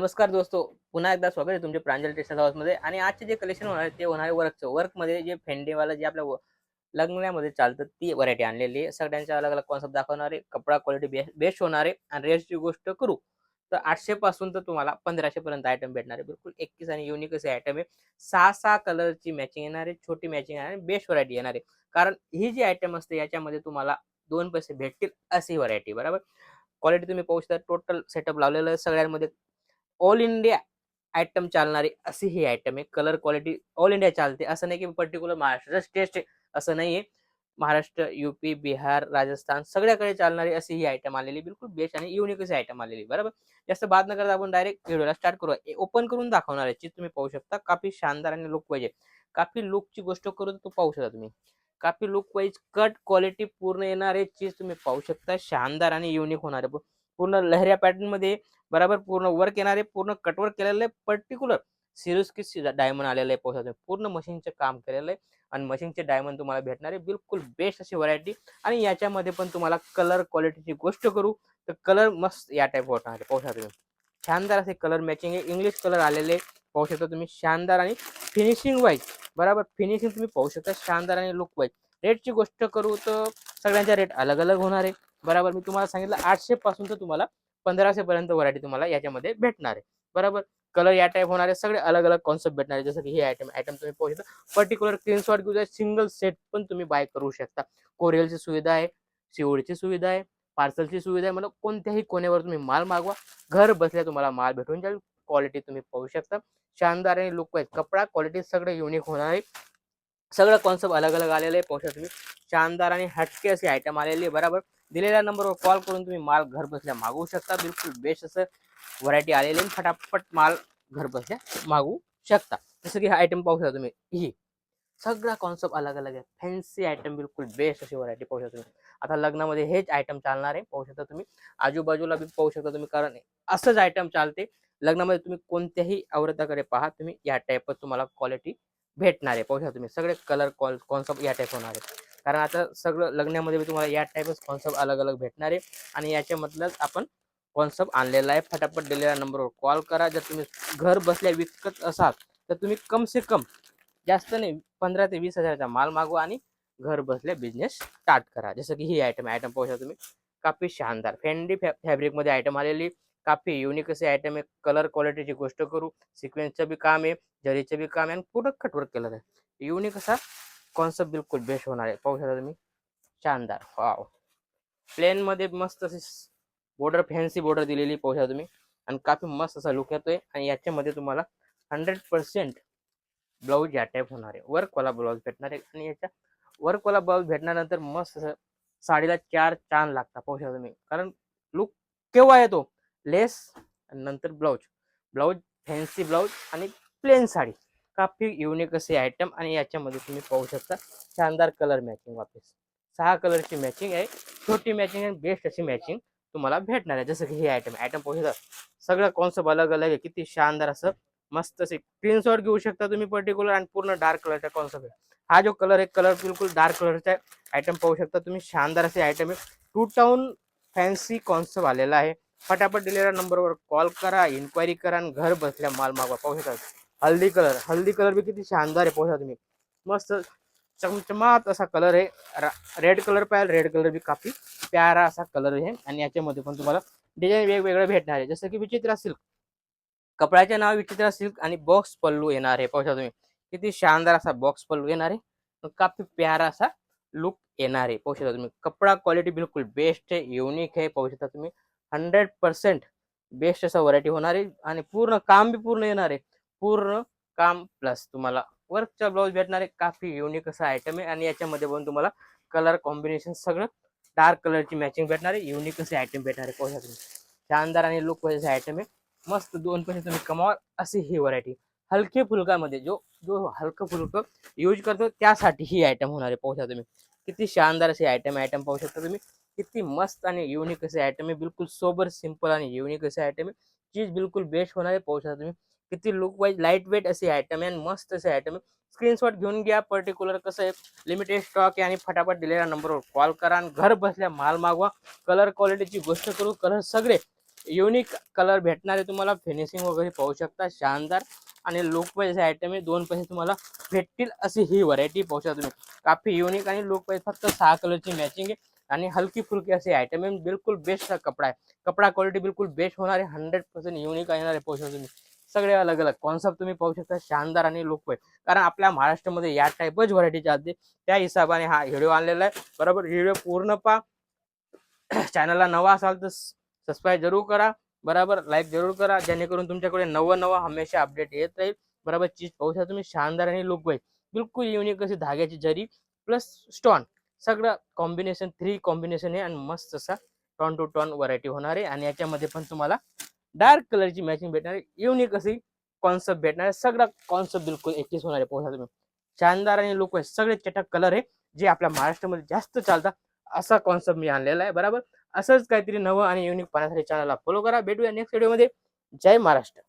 नमस्कार दोस्तों, पुन्हा एकदा स्वागत आहे तुमचे प्रांजल टेक्सटाईल हाऊसमध्ये. आणि आजचे जे कलेक्शन होणार आहे ते होणार आहे वर्कमध्ये जे फेंडेवाला जे आपल्या लग्नामध्ये चालतं ती व्हरायटी आणलेली आहे. सगळ्यांच्या अलग अलग कॉन्सेप्ट दाखवणार आहे. कपडा क्वालिटी बेस्ट होणार आहे. आणि रेटची गोष्ट करू तर 800 पासून तर तुम्हाला 1500 पर्यंत आयटम भेटणार आहे. बिलकुल 21 आणि युनिक असे आयटम आहे. 6 कलरची मॅचिंग येणार आहे, छोटी मॅचिंग येणार आहे, बेस्ट व्हरायटी येणार आहे. कारण ही जी आयटम असते याच्यामध्ये तुम्हाला 2 पैसे भेटतील अशी व्हरायटी. बरोबर, क्वालिटी तुम्ही पाहू शकता. टोटल सेटअप लावलेलं आहे सगळ्यांमध्ये. ऑल इंडिया आयटम चालणारी अशी ही आयटम आहे. कलर क्वालिटी ऑल इंडिया चालते, असं नाही की पर्टिक्युलर महाराष्ट्राचं टेस्ट आहे असं नाहीये. महाराष्ट्र, यूपी, बिहार, राजस्थान सगळ्याकडे चालणारी अशी ही आयटम आलेली, बिलकुल बेस्ट आणि युनिक अशी आयटम आलेली. बरोबर, जास्त बात न करता आपण डायरेक्ट व्हिडिओला स्टार्ट करूया. ओपन करून दाखवणार आहे चीज तुम्ही पाहू शकता. काफी शानदार आणि लुक पाहिजे. काफी लुकची गोष्ट करू तर तो पाहू शकता तुम्ही. काफी लुक वाईज कट क्वालिटी पूर्ण येणारे चीज तुम्ही पाहू शकता. शानदार आणि युनिक होणार आहे. पूर्ण लहऱ्या पॅटर्न मध्ये बराबर पूर्ण वर्क येणारे, पूर्ण कटवर्क केलेलं आहे. पर्टिक्युलर सिरोस्की डायमंड आलेलं आहे. पोहोचत पूर्ण मशीनचे काम केलेलं आहे आणि मशीनचे डायमंड तुम्हाला भेटणार आहे. बिलकुल बेस्ट अशी व्हरायटी. आणि याच्यामध्ये पण तुम्हाला कलर क्वालिटीची गोष्ट करू तर कलर मस्त या टाईप होणार आहे. पाहू शकता तुम्ही. शानदार असे कलर मॅचिंग आहे. इंग्लिश कलर आलेले पाहू शकता तुम्ही. शानदार आणि फिनिशिंग वाईज बराबर फिनिशिंग तुम्ही पाहू शकता. शानदार आणि लुक वाईज. रेटची गोष्ट करू तर सगळ्यांचा रेट अलग अलग होणार आहे. बरोबर, मी तुम्हाला सांगितलं 800 पासून तर तुम्हाला 1500 पर्यंत व्हरायटी तुम्हाला याच्यामध्ये भेटणार आहे. बरोबर, कलर या टाईप होणार आहे. सगळे अलग अलग कॉन्सेप्ट भेटणार आहे. जसं की हे आयटम तुम्ही पाहू शकता. पर्टिक्युलर स्क्रीनशॉट घेऊ, सिंगल सेट पण तुम्ही बाय करू शकता. कोरियरची सुविधा आहे, सीओडीची सुविधा आहे, पार्सलची सुविधा आहे. मतलब कोणत्याही कोण्यावर तुम्ही माल मागवा, घर बसल्या तुम्हाला माल भेटून जाईल. क्वालिटी तुम्ही पाहू शकता. शानदार आणि लुक वाईज कपडा क्वालिटी सगळे युनिक होणार आहे. सगळं कॉन्सेप्ट अलग अलग आलेले आहे. पाहू शकता तुम्ही. शानदार आणि हटके असे आयटम आलेले आहे. बरोबर, दिलेल्या नंबरवर कॉल करून तुम्ही माल घर बसल्या मागवू शकता. बिलकुल बेस्ट असं व्हरायटी आलेली आहे. फटाफट माल घर बसल्या मागवू शकता. जसं की हा आयटम पाहू शकता तुम्ही. ही सगळा कॉन्सेप्ट अलग अलग आहे. फॅन्सी आयटम, बिलकुल बेस्ट अशी व्हरायटी पाहू शकता तुम्ही. आता लग्नामध्ये हेच आयटम चालणार आहे. पाहू शकता तुम्ही. आजूबाजूला बी पाहू शकता तुम्ही, कारण असंच आयटम चालते लग्नामध्ये. तुम्ही कोणत्याही आवृत्ताकडे पहा, तुम्ही या टाईप तुम्हाला क्वालिटी भेटणार आहे. पाहू शकता तुम्ही. सगळे कलर कॉन्सेप्ट या टाईप होणार आहे. कारण आता सगळं लग्नामध्ये तुम्हाला या टाईपच कॉन्सेप्ट अलग अलग भेटणार आहे. आणि याच्यामधलंच आपण कॉन्सेप्ट आणलेला आहे. फटाफट दिलेल्या नंबरवर कॉल करा. जर तुम्ही घर बसल्या विकत असाल तर तुम्ही कम से कम, जास्त नाही, 15 ते 20 हजाराचा माल मागवा आणि घर बसल्या बिझनेस स्टार्ट करा. जसं की ही आयटम पाहू शकता तुम्ही. काफी शानदार फेंडी फॅब्रिक मध्ये आयटम आलेली. काफी युनिक असे आयटम आहे. कलर क्वालिटीची गोष्ट करू, सिक्वेन्सचं बी काम आहे, जरीचं बी काम आहे आणि पूर्ण कटवर्क केलं आहे. युनिक असा कॉन्सेप्ट, बिलकुल बेस्ट होणार आहे. पाहू शकता तुम्ही. शानदार, वाव. प्लेन मध्ये मस्त अशी बॉर्डर, फॅन्सी बॉर्डर दिलेली पाहू शकता तुम्ही. आणि काफी मस्त असा लुक येतोय. आणि याच्यामध्ये तुम्हाला 100% ब्लाऊज या टाईप होणार आहे. वर्कवाला ब्लाऊज भेटणार आहे. आणि याच्या वर्कवाला ब्लाऊज भेटल्यानंतर मस्त असं साडीला 4 चांद लागतात. पाहू शकता तुम्ही. कारण लुक केव्हा येतो, लेस नंतर ब्लाऊज, ब्लाऊज फॅन्सी ब्लाऊज आणि प्लेन साडी. काफी युनिक असे आयटम. आणि याच्यामध्ये तुम्ही पाहू शकता शानदार कलर मॅचिंग. वापस 6 कलरची मॅचिंग आहे. छोटी मॅचिंग आणि बेस्ट अशी मॅचिंग तुम्हाला भेटणार आहे. जसं की हे आयटम पाहू शकता. सगळं कॉन्सेप्ट अलग अलग आहे. किती शानदार असं मस्त असे स्क्रीनशॉट घेऊ शकता तुम्ही पर्टिक्युलर. आणि पूर्ण डार्क कलरचा कॉन्सेप्ट आहे. हा जो कलर आहे, कलर बिलकुल डार्क कलरचा आयटम पाहू शकता तुम्ही. शानदार असे आयटम आहे. 2 टाउन फॅन्सी कॉन्सेप्ट आलेला आहे. फटाफट दिलेल्या नंबरवर कॉल करा, इन्क्वायरी करा आणि घर बसल्या माल मागवा. पाहू शकता. हल्दी कलर भी किती शानदार आहे. पाहू शकता तुम्ही. मस्त चमचमात असा कलर आहे. रेड कलर पाहिजे, रेड कलर भी काफी प्यारा असा कलर आहे. आणि याच्यामध्ये पण तुम्हाला डिझाईन वेगवेगळे भेटणार आहे. जसं की विचित्रा सिल्क, कपड्याचे नाव विचित्रा सिल्क आणि बॉक्स पल्लू येणार आहे. पाहू शकता तुम्ही. किती शानदार असा बॉक्स पल्लू येणार आहे. काफी प्यारा असा लुक येणार आहे. पाहू शकता तुम्ही. कपडा क्वालिटी बिलकुल बेस्ट आहे, युनिक आहे. पाहू शकता तुम्ही. 100% बेस्ट असा व्हरायटी होणार आहे. आणि पूर्ण काम बी पूर्ण येणार आहे. पूर्ण काम प्लस तुम्हाला वर्कचा ब्लाऊज भेटणार आहे. काफी युनिक असा आयटम आहे. आणि याच्यामध्ये पण तुम्हाला कलर कॉम्बिनेशन सगळं डार्क कलरची मॅचिंग भेटणार आहे. युनिक असे आयटम भेटणार आहे. पाहू शकता तुम्ही. शानदार आणि लुक वाईज आयटम आहे. मस्त 2 पैसे तुम्ही कमावा अशी ही व्हरायटी. हलके फुलकामध्ये जो जो हलकं फुलकं यूज करतो त्यासाठी ही आयटम होणार आहे. पाहू शकता तुम्ही. किती शानदार असे आयटम पाहू शकता तुम्ही. किती मस्त आणि युनिक असे आयटम आहे. बिलकुल सोबर, सिंपल आणि युनिक असे आयटम आहे. चीज बिलकुल बेस्ट होणार आहे. पाहू शकता तुम्ही. किती लुक वाईज लाईट वेट असे आयटम आहे आणि मस्त असे आयटम आहे. स्क्रीनशॉट घेऊन घ्या. पर्टिक्युलर कसं आहे, लिमिटेड स्टॉक आहे. आणि फटाफट दिलेल्या नंबरवर कॉल करा आणि घर बसल्या माल मागवा. कलर क्वालिटीची गोष्ट करू, कलर सगळे युनिक कलर भेटणार आहे तुम्हाला, फिनिशिंग वगैरे पाहू शकता शानदार आणि लुक वाईज आयटम आहे, 2 पैसे तुम्हाला भेटतील अशी ही व्हरायटी पाहू शकता तुम्ही. काफी युनिक आणि लुक वाईज फक्त 6 कलरची मॅचिंग आहे आणि हलकी फुलकी असे आयटम आहे. बिलकुल बेस्ट कपडा आहे, कपडा क्वालिटी बिलकुल बेस्ट होणार आहे, 100% युनिक येणार आहे पाहू शकता तुम्ही. सगळे अलग अलग कॉन्सेप्ट तुम्ही पाहू शकता, शानदार आणि लुक वाईज. कारण आपल्या महाराष्ट्रामध्ये या टाईपच व्हरायटी चालते, त्या हिशोबाने हा व्हिडिओ आणलेला आहे. बरोबर, व्हिडिओ पूर्ण पहा. चॅनलला नवा असाल तर सबस्क्राईब जरूर करा, बरोबर, लाईक जरूर करा, जेणेकरून तुमच्याकडे नवं हमेशा अपडेट येत राहील. बरोबर, चीज पाहू शकता तुम्ही, शानदार आणि लुक वाईज बिलकुल युनिक अशी धाग्याची जरी प्लस स्टोन, सगळं कॉम्बिनेशन 3 कॉम्बिनेशन आहे आणि मस्त असा टॉन टू टॉन व्हरायटी होणार आहे. आणि याच्यामध्ये पण तुम्हाला डार्क कलरची मॅचिंग भेटणार आहे, युनिक अशी कॉन्सेप्ट भेटणार आहे. सगळं कॉन्सेप्ट बिलकुल एकच होणार आहे पाहू शकता तुम्ही. शानदार आणि लुक वाईज सगळे चटक कलर आहे, जे आपल्या महाराष्ट्रामध्ये जास्त चालतात, असा कॉन्सेप्ट मी आणलेला आहे. बरोबर, असंच काहीतरी नवं आणि युनिक पाहण्यासाठी चॅनलला फॉलो करा. भेटूया नेक्स्ट व्हिडिओमध्ये. जय महाराष्ट्र.